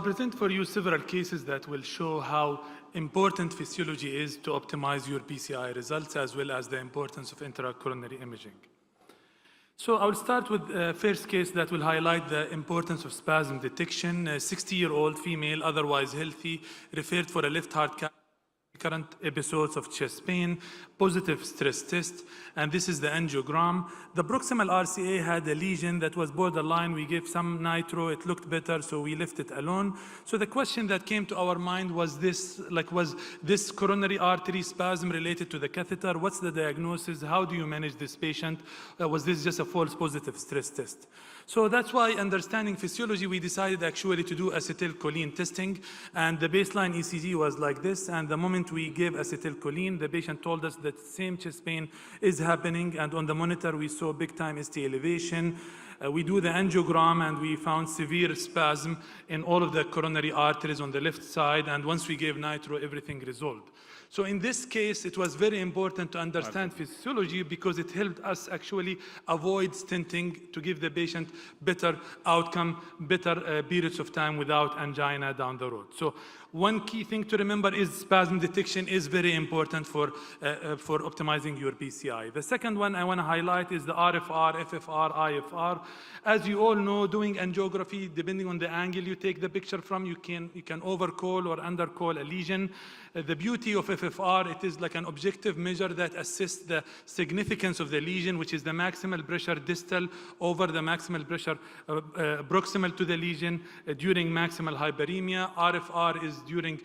present for you several cases that will show how important physiology is to optimize your PCI results, as well as the importance of intracoronary imaging. So I will start with the first case that will highlight the importance of spasm detection. A 60-year-old female, otherwise healthy, referred for a left heart cath, current episodes of chest pain, positive stress test, and this is the angiogram. The proximal RCA had a lesion that was borderline. We gave some nitro, it looked better, so we left it alone. So the question that came to our mind was this, was this coronary artery spasm related to the catheter? What's the diagnosis? How do you manage this patient? Was this just a false positive stress test? So that's why, understanding physiology, we decided actually to do acetylcholine testing, and the baseline ECG was like this, and the moment we gave acetylcholine, the patient told us that same chest pain is happening, and on the monitor we saw big time ST elevation. We do the angiogram and we found severe spasm in all of the coronary arteries on the left side, and once we gave nitro, everything resolved. So in this case, it was very important to understand physiology because it helped us actually avoid stenting to give the patient better outcome, better periods of time without angina down the road. So one key thing to remember is spasm detection is very important for optimizing your PCI. The second one I want to highlight is the RFR, FFR, IFR. As you all know, doing angiography, depending on the angle you take the picture from, you can overcall or undercall a lesion. The beauty of FFR, it is like an objective measure that assists the significance of the lesion, which is the maximal pressure distal over the maximal pressure proximal to the lesion during maximal hyperemia. RFR is during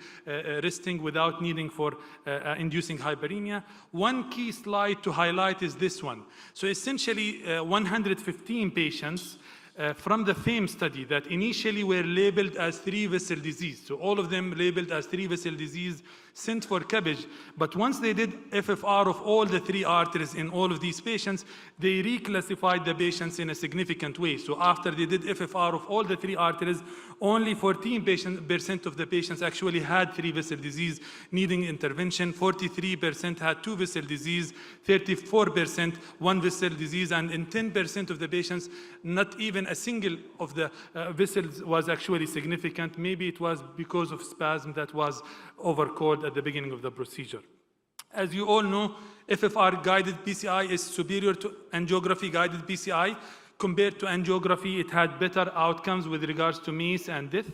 resting without needing for inducing hyperemia. One key slide to highlight is this one. So essentially 115 patients from the FAME study that initially were labeled as 3-vessel disease. So all of them labeled as 3-vessel disease, sent for cabbage. But once they did FFR of all the 3 arteries in all of these patients, they reclassified the patients in a significant way. So after they did FFR of all the 3 arteries, only 14% of the patients actually had 3-vessel disease needing intervention. 43% had 2-vessel disease, 34% 1-vessel disease, and in 10% of the patients, not even a single of the vessels was actually significant. Maybe it was because of spasm that was overcalled at the beginning of the procedure. As you all know, FFR-guided PCI is superior to angiography-guided PCI. Compared to angiography, it had better outcomes with regards to MACE and death.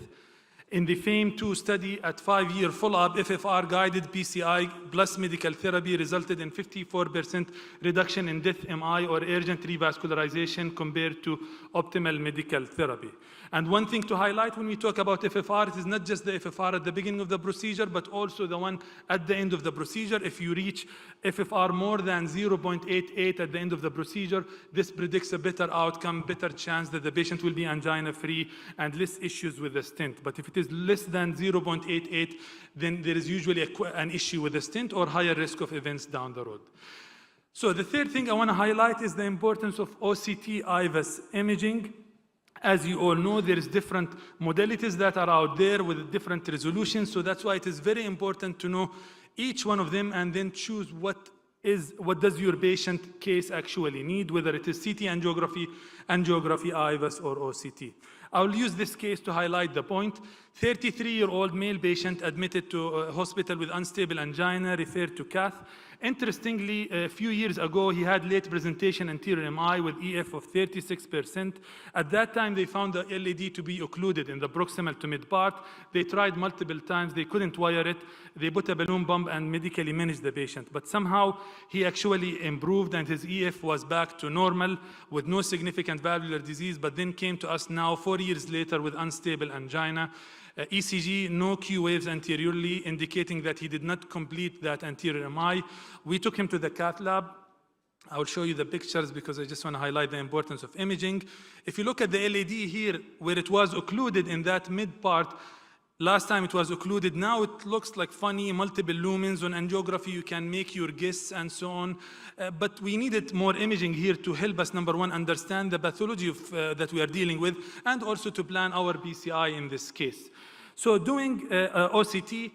In the FAME2 study, at 5-year follow-up, FFR-guided PCI plus medical therapy resulted in 54% reduction in death MI or urgent revascularization compared to optimal medical therapy. And one thing to highlight when we talk about FFR, it is not just the FFR at the beginning of the procedure, but also the one at the end of the procedure. If you reach FFR more than 0.88 at the end of the procedure, this predicts a better outcome, better chance that the patient will be angina-free and less issues with the stent. But if it is less than 0.88, then there is usually an issue with the stent or higher risk of events down the road. So the third thing I want to highlight is the importance of OCT IVUS imaging. As you all know, there is different modalities that are out there with different resolutions. So that's why it is very important to know each one of them and then choose what does your patient case actually need, whether it is CT angiography, IVUS, or OCT. I will use this case to highlight the point. 33-year-old male patient admitted to a hospital with unstable angina, referred to cath. Interestingly, a few years ago, he had late presentation anterior MI with EF of 36%. At that time, they found the LED to be occluded in the proximal to mid part. They tried multiple times. They couldn't wire it. They put a balloon pump and medically managed the patient. But somehow, he actually improved, and his EF was back to normal with no significant valvular disease, but then came to us now 4 years later with unstable angina. ECG, no Q waves anteriorly, indicating that he did not complete that anterior MI. We took him to the cath lab. I will show you the pictures because I just want to highlight the importance of imaging. If you look at the LED here, where it was occluded in that mid part, last time it was occluded, now it looks like funny, multiple lumens. On angiography, you can make your guess and so on. But we needed more imaging here to help us, number one, understand the pathology that we are dealing with, and also to plan our PCI in this case. So doing OCT,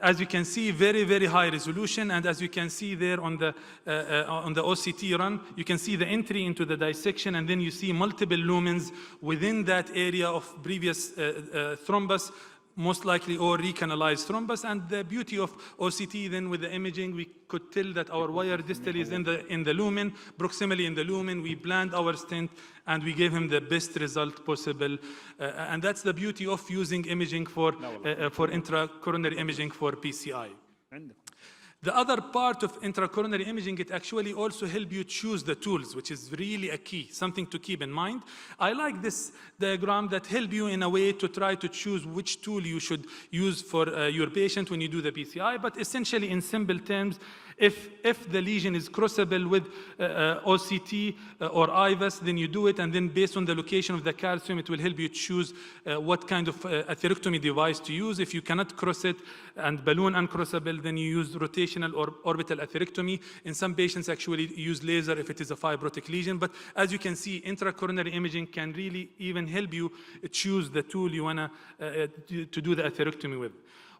As you can see, very, very high resolution, and as you can see there on the OCT run, you can see the entry into the dissection, and then you see multiple lumens within that area of previous thrombus, most likely or recanalized thrombus. And the beauty of OCT then with the imaging, we could tell that our wire distal is in the lumen, proximally in the lumen. We planned our stent and we gave him the best result possible. And that's the beauty of using imaging for intracoronary imaging for PCI. The other part of intracoronary imaging, it actually also helps you choose the tools, which is really a key, something to keep in mind. I like this diagram that helps you in a way to try to choose which tool you should use for your patient when you do the PCI. But essentially, in simple terms, if the lesion is crossable with OCT or IVUS, then you do it, and then based on the location of the calcium, it will help you choose what kind of atherectomy device to use. If you cannot cross it and balloon uncrossable, then you use rotational or orbital atherectomy. In some patients, actually use laser if it is a fibrotic lesion. But as you can see, intracoronary imaging can really even help you choose the tool you want to do the atherectomy with.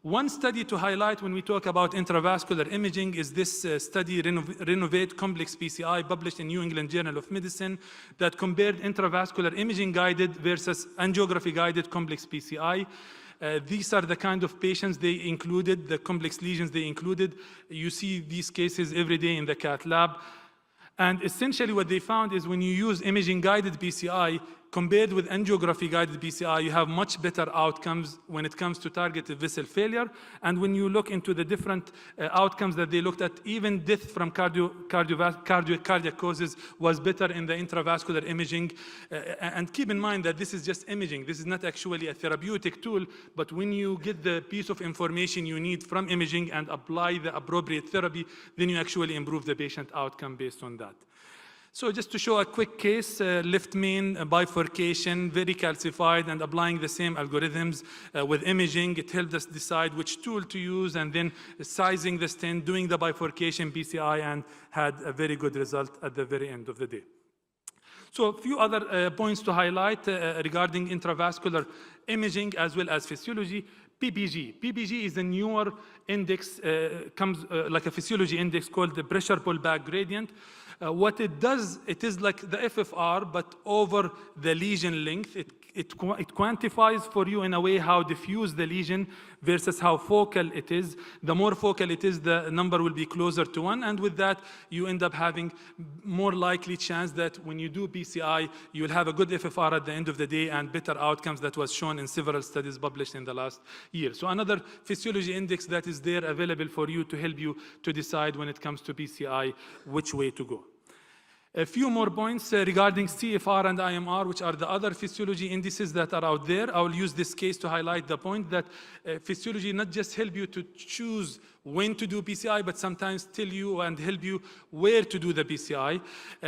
One study to highlight when we talk about intravascular imaging is this study, Renovate Complex PCI, published in New England Journal of Medicine, that compared intravascular imaging guided versus angiography guided complex PCI. These are the kind of patients they included, the complex lesions they included. You see these cases every day in the cath lab. And essentially what they found is when you use imaging-guided PCI, compared with angiography-guided PCI, you have much better outcomes when it comes to targeted vessel failure. And when you look into the different outcomes that they looked at, even death from cardiac causes was better in the intravascular imaging. And keep in mind that this is just imaging. This is not actually a therapeutic tool, but when you get the piece of information you need from imaging and apply the appropriate therapy, then you actually improve the patient outcome based on that. So just to show a quick case, left main bifurcation, very calcified, and applying the same algorithms with imaging, it helped us decide which tool to use, and then sizing the stent, doing the bifurcation PCI, and had a very good result at the very end of the day. So a few other points to highlight regarding intravascular imaging as well as physiology. PPG. PPG is a newer index, comes like a physiology index called the pressure pullback gradient. What it does, it is like the FFR, but over the lesion length. It quantifies for you in a way how diffuse the lesion versus how focal it is. The more focal it is, the number will be closer to 1. And with that, you end up having more likely chance that when you do PCI, you will have a good FFR at the end of the day and better outcomes that was shown in several studies published in the last year. So another physiology index that is there available for you to help you to decide when it comes to PCI which way to go. A few more points regarding CFR and IMR, which are the other physiology indices that are out there. I will use this case to highlight the point that physiology not just help you to choose when to do PCI, but sometimes tell you and help you where to do the PCI.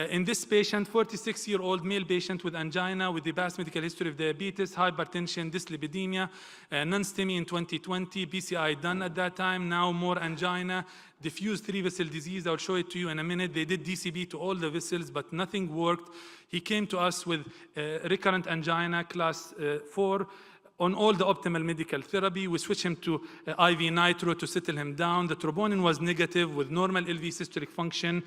In this patient, 46-year-old male patient with angina, with the past medical history of diabetes, hypertension, dyslipidemia, non-STEMI in 2020, PCI done at that time, now more angina, diffuse 3-vessel disease. I'll show it to you in a minute. They did DCB to all the vessels, but nothing worked. He came to us with recurrent angina, class 4, on all the optimal medical therapy. We switched him to IV nitro to settle him down. The troponin was negative with normal LV systolic function,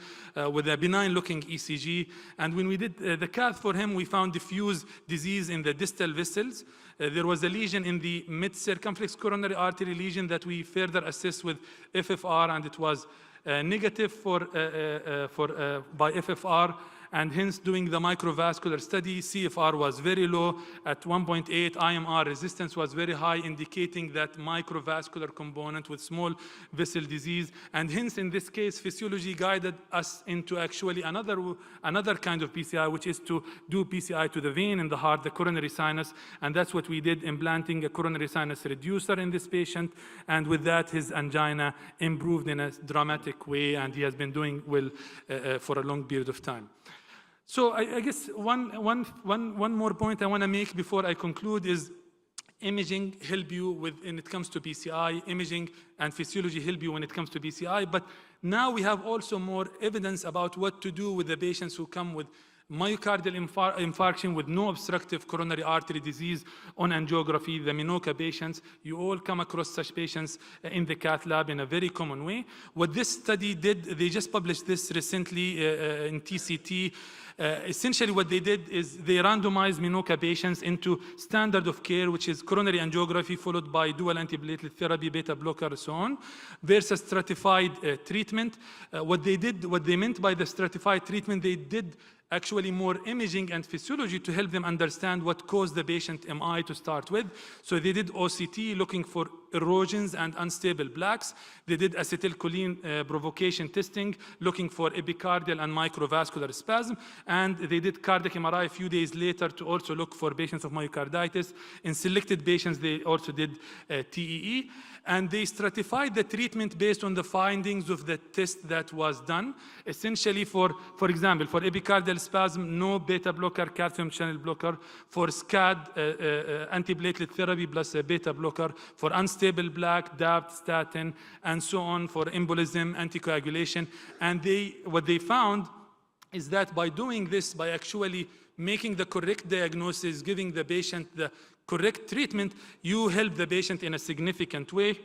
with a benign-looking ECG. And when we did the cath for him, we found diffuse disease in the distal vessels. There was a lesion in the mid-circumflex coronary artery lesion that we further assessed with FFR, and it was negative by FFR. And hence doing the microvascular study, CFR was very low at 1.8, IMR resistance was very high, indicating that microvascular component with small vessel disease. And hence, in this case, physiology guided us into actually another kind of PCI, which is to do PCI to the vein in the heart, the coronary sinus. And that's what we did, implanting a coronary sinus reducer in this patient. And with that, his angina improved in a dramatic way, and he has been doing well for a long period of time. So I guess one more point I want to make before I conclude is imaging help you when it comes to PCI. Imaging and physiology help you when it comes to PCI. But now we have also more evidence about what to do with the patients who come with myocardial infarction with no obstructive coronary artery disease on angiography, the Minoka patients. You all come across such patients in the cath lab in a very common way. What this study did, they just published this recently in TCT. Essentially what they did is they randomized Minoka patients into standard of care, which is coronary angiography followed by dual antiplatelet therapy, beta blocker, so on, versus stratified treatment. What they meant by the stratified treatment, they did actually more imaging and physiology to help them understand what caused the patient MI to start with. So they did OCT looking for erosions and unstable plaques. They did acetylcholine provocation testing looking for epicardial and microvascular spasm. And they did cardiac MRI a few days later to also look for patients of myocarditis. In selected patients, they also did TEE. And they stratified the treatment based on the findings of the test that was done. Essentially, for example, for epicardial spasm, no beta blocker, calcium channel blocker. For SCAD, antiplatelet therapy plus a beta blocker. For unstable plaque, DAPT, statin, and so on. For embolism, anticoagulation. And what they found is that by doing this, by actually making the correct diagnosis, giving the patient the correct treatment, you help the patient in a significant way.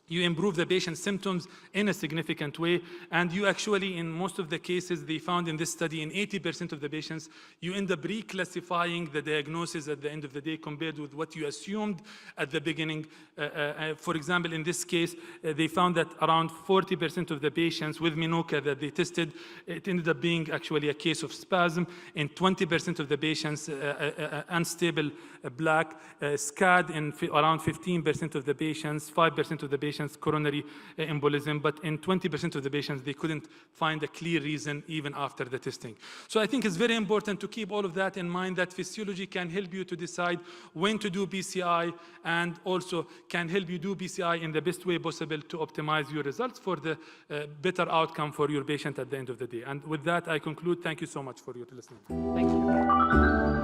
You improve the patient's symptoms in a significant way. And you actually, in most of the cases, they found in this study, in 80% of the patients, you end up reclassifying the diagnosis at the end of the day compared with what you assumed at the beginning. For example, in this case, they found that around 40% of the patients with Minoka that they tested, it ended up being actually a case of spasm. In 20% of the patients, unstable plaque, SCAD in around 15% of the patients, 5% of the patients, coronary embolism, but in 20% of the patients, they couldn't find a clear reason even after the testing. So I think it's very important to keep all of that in mind, that physiology can help you to decide when to do PCI and also can help you do PCI in the best way possible to optimize your results for the better outcome for your patient at the end of the day. And with that, I conclude. Thank you so much for your listening. Thank you.